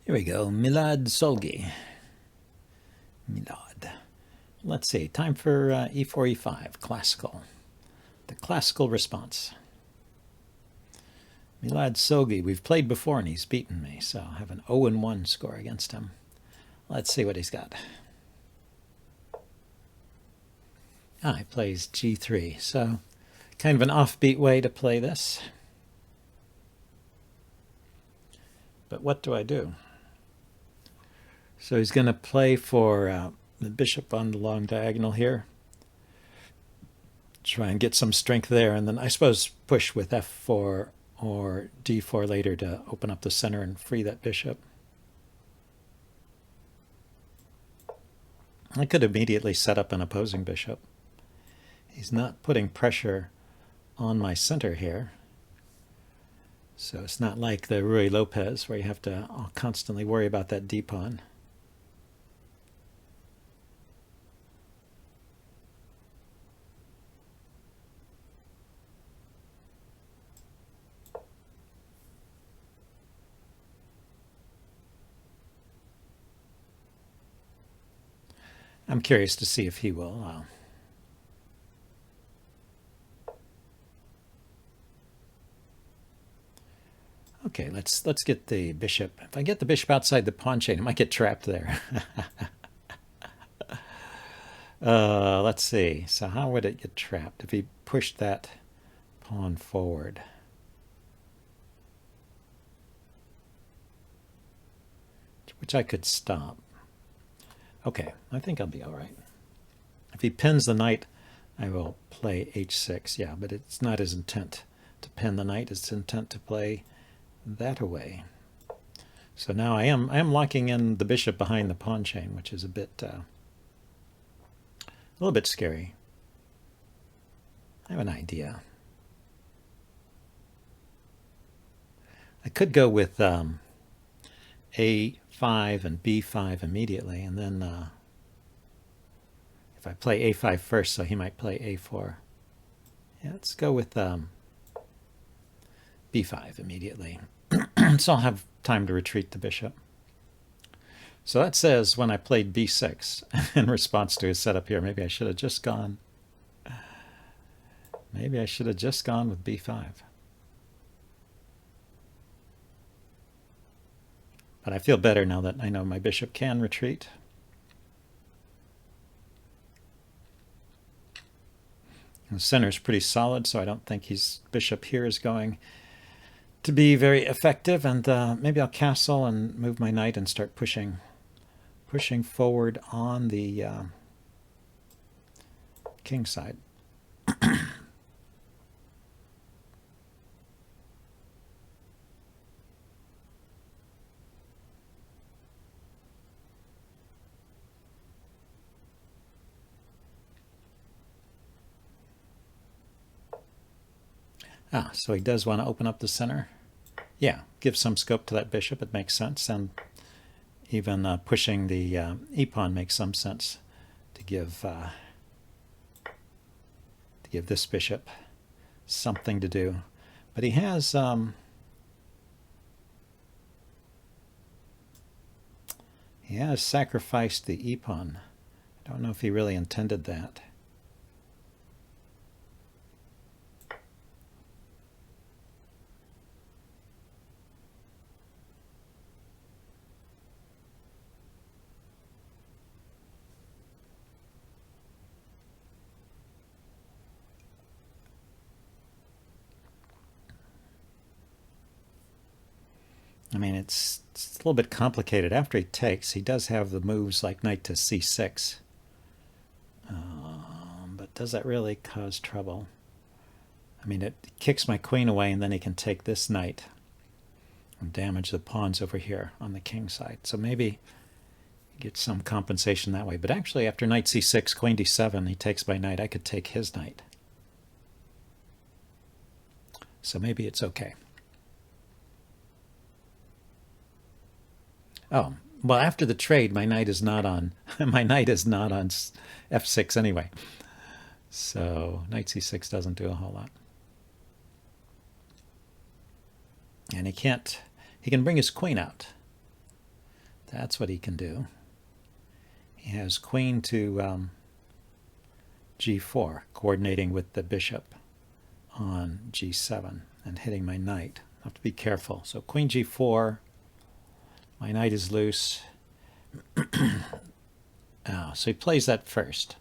Here we go, Milad Solgi. Milad. Let's see, time for e4, e5, classical. The classical response. Milad Solgi, we've played before and he's beaten me, so I have an 0-1 score against him. Let's see what he's got. He plays g3, so kind of an offbeat way to play this. But what do I do? So he's going to play for the bishop on the long diagonal here. Try and get some strength there, and then I suppose push with f4 or d4 later to open up the center and free that bishop. I could immediately set up an opposing bishop. He's not putting pressure on my center here. So it's not like the Ruy Lopez where you have to constantly worry about that d-pawn. I'm curious to see if he will. Okay, let's get the bishop. If I get the bishop outside the pawn chain, it might get trapped there. Let's see. So how would it get trapped if he pushed that pawn forward? Which I could stop. Okay, I think I'll be all right. If he pins the knight, I will play h6. Yeah, but it's not his intent to pin the knight. It's intent to play that away. So now I am locking in the bishop behind the pawn chain, which is a little bit scary. I have an idea. I could go with a5 and b5 immediately, and then if I play a5 first, so he might play a4. Yeah, let's go with b5 immediately. So I'll have time to retreat the bishop. So that says when I played b6 in response to his setup here, maybe I should have just gone. Maybe I should have just gone with b5. But I feel better now that I know my bishop can retreat. The center is pretty solid, so I don't think his bishop here is going to be very effective. And maybe I'll castle and move my knight and start pushing forward on the king side. So he does want to open up the center. Yeah, give some scope to that bishop. It makes sense. And even pushing the e-pawn makes some sense to give this bishop something to do. But he has sacrificed the e-pawn. I don't know if he really intended that. I mean, it's a little bit complicated. After he takes, he does have the moves like knight to c6. But does that really cause trouble? I mean, it kicks my queen away, and then he can take this knight and damage the pawns over here on the king side. So maybe he gets some compensation that way. But actually, after knight c6, queen d7, he takes my knight. I could take his knight. So maybe it's okay. Oh, well, after the trade, my knight is not on f6 anyway. So knight c6 doesn't do a whole lot. And he can bring his queen out. That's what he can do. He has queen to g4, coordinating with the bishop on g7 and hitting my knight. I have to be careful. So queen g4, my knight is loose. So he plays that first.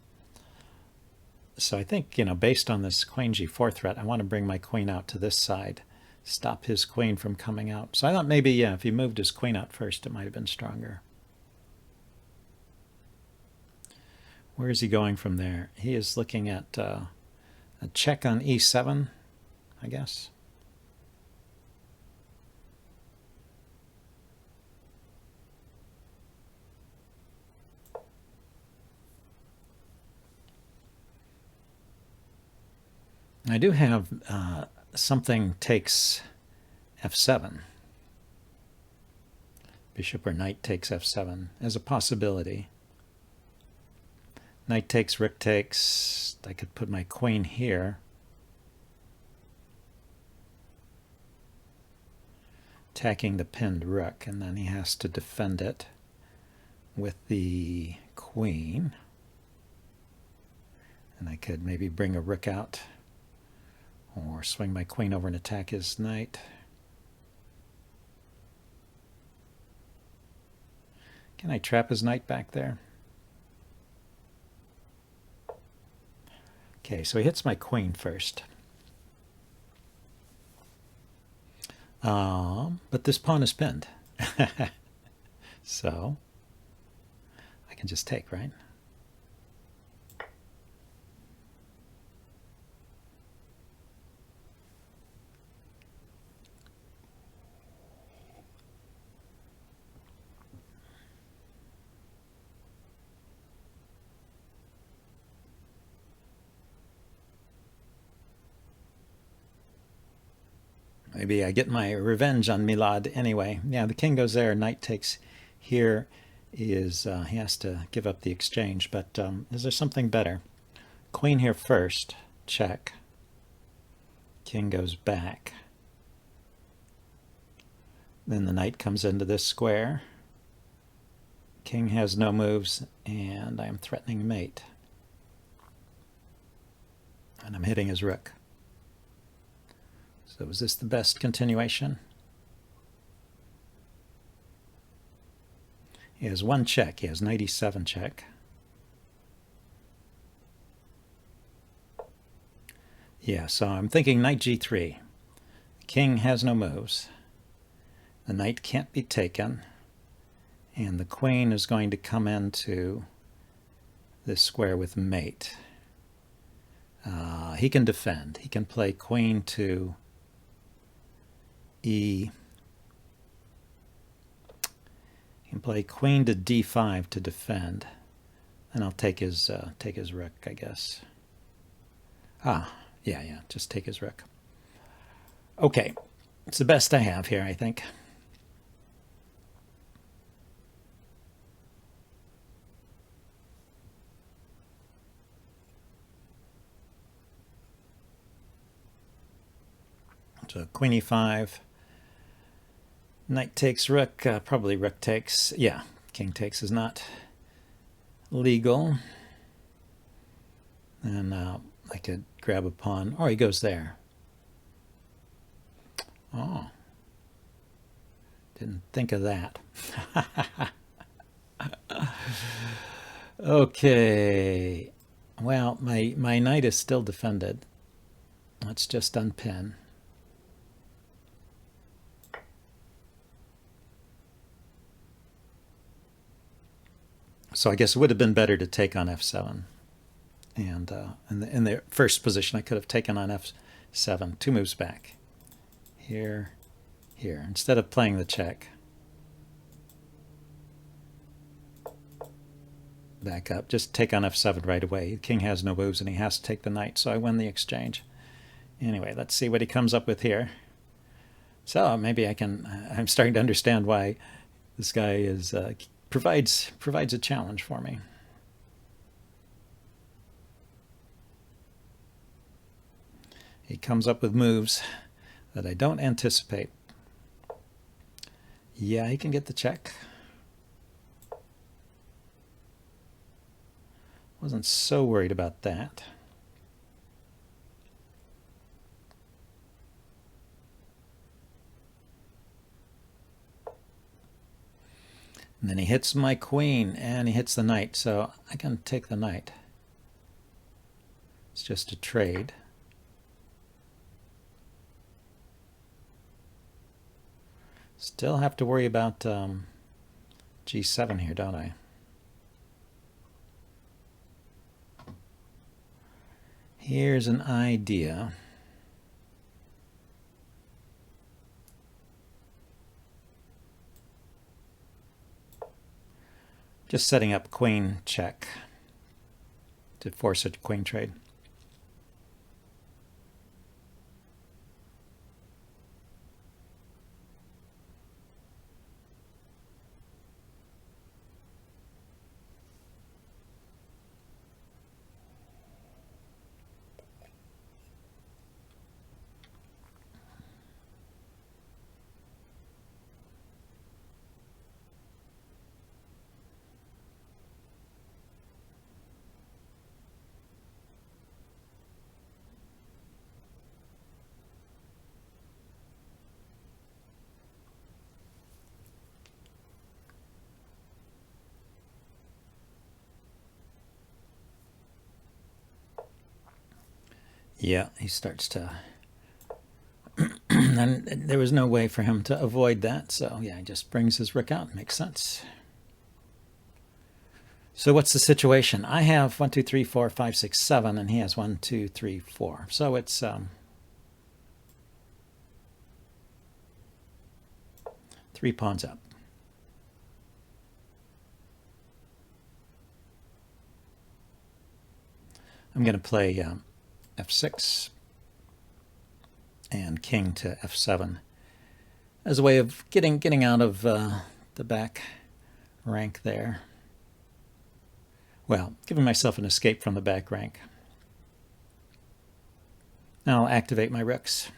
So I think, based on this queen g4 threat, I want to bring my queen out to this side, stop his queen from coming out. So I thought maybe, if he moved his queen out first, it might have been stronger. Where is he going from there? He is looking at a check on e7, I guess. I do have something takes f7. Bishop or knight takes f7 as a possibility. Knight takes, rook takes. I could put my queen here. Attacking the pinned rook, and then he has to defend it with the queen. And I could maybe bring a rook out or swing my queen over and attack his knight. Can I trap his knight back there? Okay, so he hits my queen first. But this pawn is pinned. So I can just take, right? Maybe I get my revenge on Milad anyway. Yeah, the king goes there, knight takes here. He has to give up the exchange, but is there something better? Queen here first, check. King goes back. Then the knight comes into this square. King has no moves, and I'm threatening mate. And I'm hitting his rook. So is this the best continuation? He has one check. He has knight e7 check. Yeah, so I'm thinking knight g3. The king has no moves. The knight can't be taken. And the queen is going to come into this square with mate. He can defend. He can play queen to he can play queen to d5 to defend, and I'll take his rook, I guess. Yeah, just take his rook. Okay, it's the best I have here, I think. So queen e5. Knight takes rook, probably rook takes. Yeah, king takes is not legal. And I could grab a pawn. Oh, he goes there. Oh, didn't think of that. Okay, well, my knight is still defended. Let's just unpin. So I guess it would have been better to take on f7. And in the first position, I could have taken on f7, 2 moves back. Here, here. Instead of playing the check. Back up. Just take on f7 right away. The king has no moves, and he has to take the knight, so I win the exchange. Anyway, let's see what he comes up with here. So maybe I'm starting to understand why this guy is... provides a challenge for me. He comes up with moves that I don't anticipate. Yeah, he can get the check. Wasn't so worried about that. And then he hits my queen, and he hits the knight, so I can take the knight. It's just a trade. Still have to worry about g7 here, don't I? Here's an idea. Just setting up queen check to force a queen trade. Yeah, he starts to... and there was no way for him to avoid that, so yeah, he just brings his rook out. Makes sense. So what's the situation? I have 1, 2, 3, 4, 5, 6, 7, and he has 1, 2, 3, 4. So it's 3 pawns up. I'm going to play f6 and king to f7 as a way of getting out of the back rank there. Well, giving myself an escape from the back rank. Now I'll activate my rooks.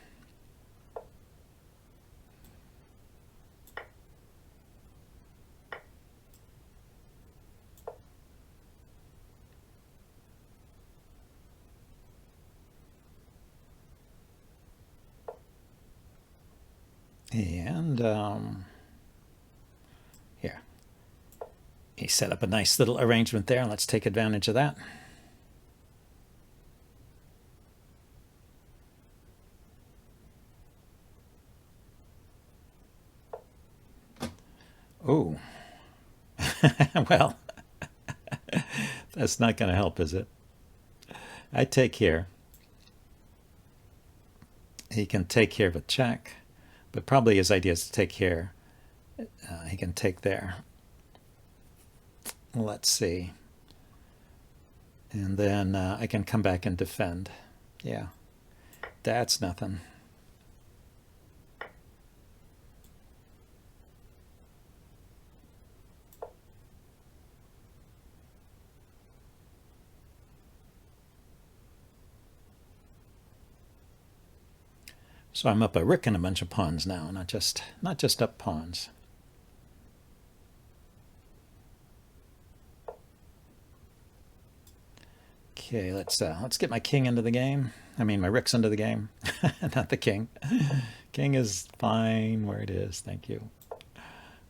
And here, he set up a nice little arrangement there, and let's take advantage of that. Oh, well, that's not going to help, is it? I take here. He can take here with check, but probably his idea is to take here. He can take there. Let's see. And then I can come back and defend. Yeah, that's nothing. So I'm up a rook and a bunch of pawns now, not just up pawns. Okay, let's get my king into the game. I mean, my rook's into the game, not the king. King is fine where it is, thank you.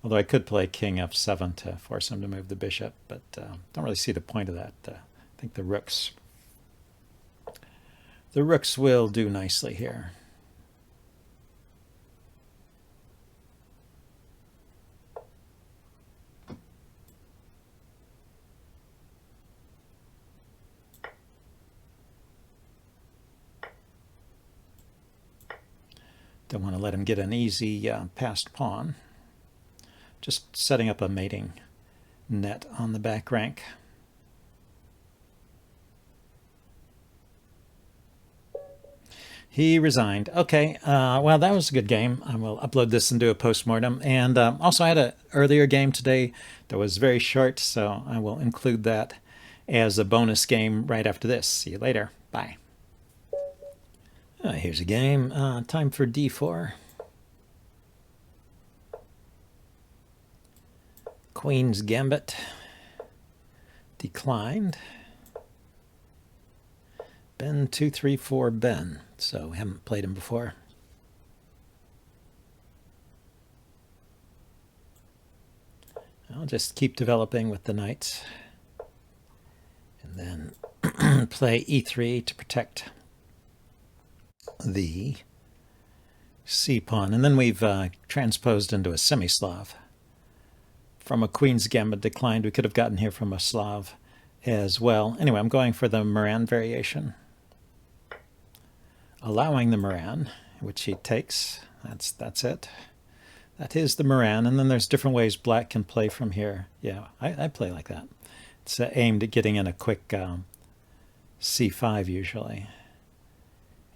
Although I could play king f7 to force him to move the bishop, but don't really see the point of that. I think the rooks will do nicely here. Don't want to let him get an easy passed pawn. Just setting up a mating net on the back rank. He resigned. Okay, well, that was a good game. I will upload this and do a postmortem. And also, I had an earlier game today that was very short, so I will include that as a bonus game right after this. See you later. Bye. Here's a game. Time for d4. Queen's gambit. Declined. Ben 234 Ben. So we haven't played him before. I'll just keep developing with the knights. And then play e3 to protect the c pawn. And then we've transposed into a semi-Slav. From a queen's gambit declined, we could have gotten here from a Slav as well. Anyway, I'm going for the Moran variation. Allowing the Moran, which he takes. That's it. That is the Moran, and then there's different ways black can play from here. Yeah, I play like that. It's aimed at getting in a quick c5 usually.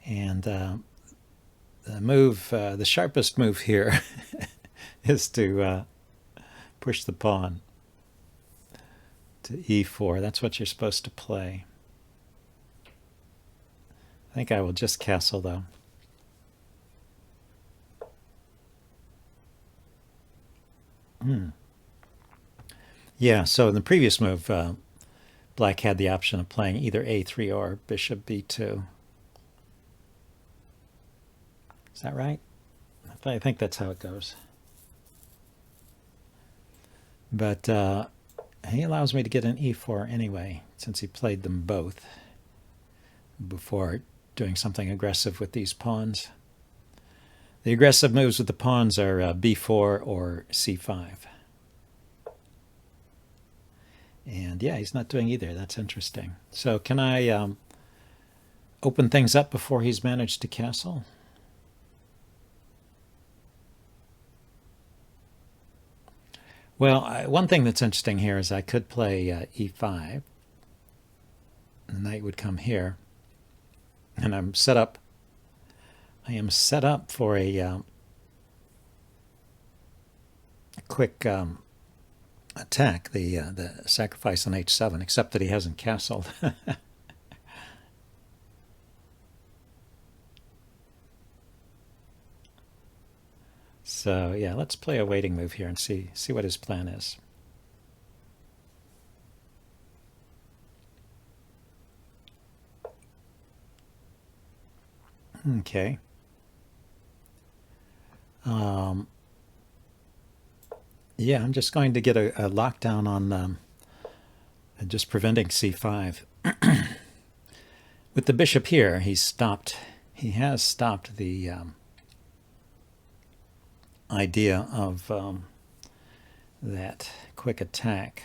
And the sharpest move here is to push the pawn to e4. That's what you're supposed to play. I think I will just castle, though. Yeah, so in the previous move, black had the option of playing either a3 or bishop b2. Is that right? I think that's how it goes. But he allows me to get an e4 anyway, since he played them both before doing something aggressive with these pawns. The aggressive moves with the pawns are b4 or c5. And yeah, he's not doing either. That's interesting. So can I open things up before he's managed to castle? Well, one thing that's interesting here is I could play e5. The knight would come here. And I'm set up. I am set up for a quick attack, the sacrifice on h7, except that he hasn't castled. So yeah, let's play a waiting move here and see what his plan is. Okay. Yeah, I'm just going to get a lockdown on just preventing c5. With the bishop here, he has stopped the idea of that quick attack,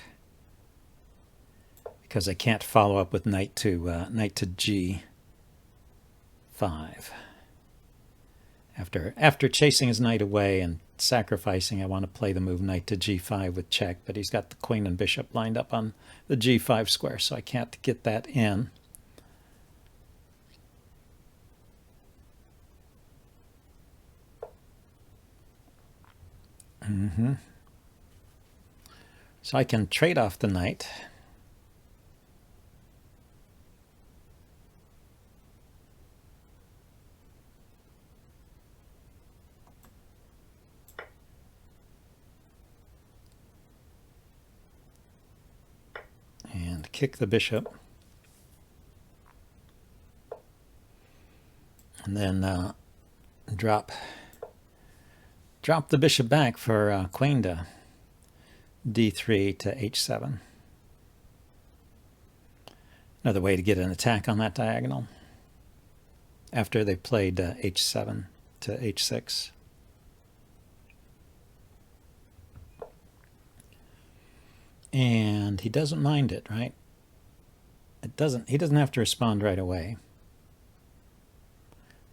because I can't follow up with knight to g5. After chasing his knight away and sacrificing, I want to play the move knight to g5 with check, but he's got the queen and bishop lined up on the g5 square, so I can't get that in. So I can trade off the knight. And kick the bishop. And then drop the bishop back for queen to d3 to h7. Another way to get an attack on that diagonal after they played h7 to h6. And he doesn't mind it, right? He doesn't have to respond right away,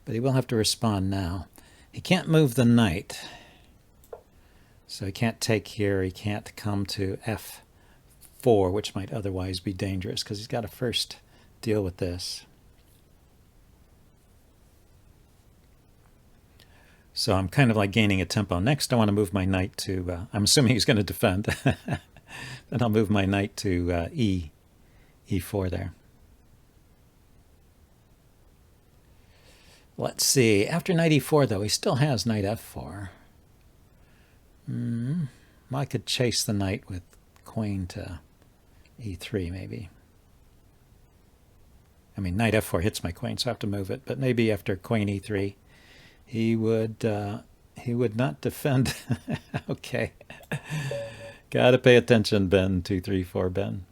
but he will have to respond now. He can't move the knight, so he can't take here. He can't come to f4, which might otherwise be dangerous, because he's got to first deal with this. So I'm kind of like gaining a tempo. Next, I want to move my knight to, I'm assuming he's going to defend. Then I'll move my knight to e4 there. Let's see. After knight e4, though, he still has knight f4. I could chase the knight with queen to e3, maybe. mean, knight f4 hits my queen, so I have to move it. But maybe after queen e3, he would not defend. Okay. Got to pay attention, Ben. 234, Ben.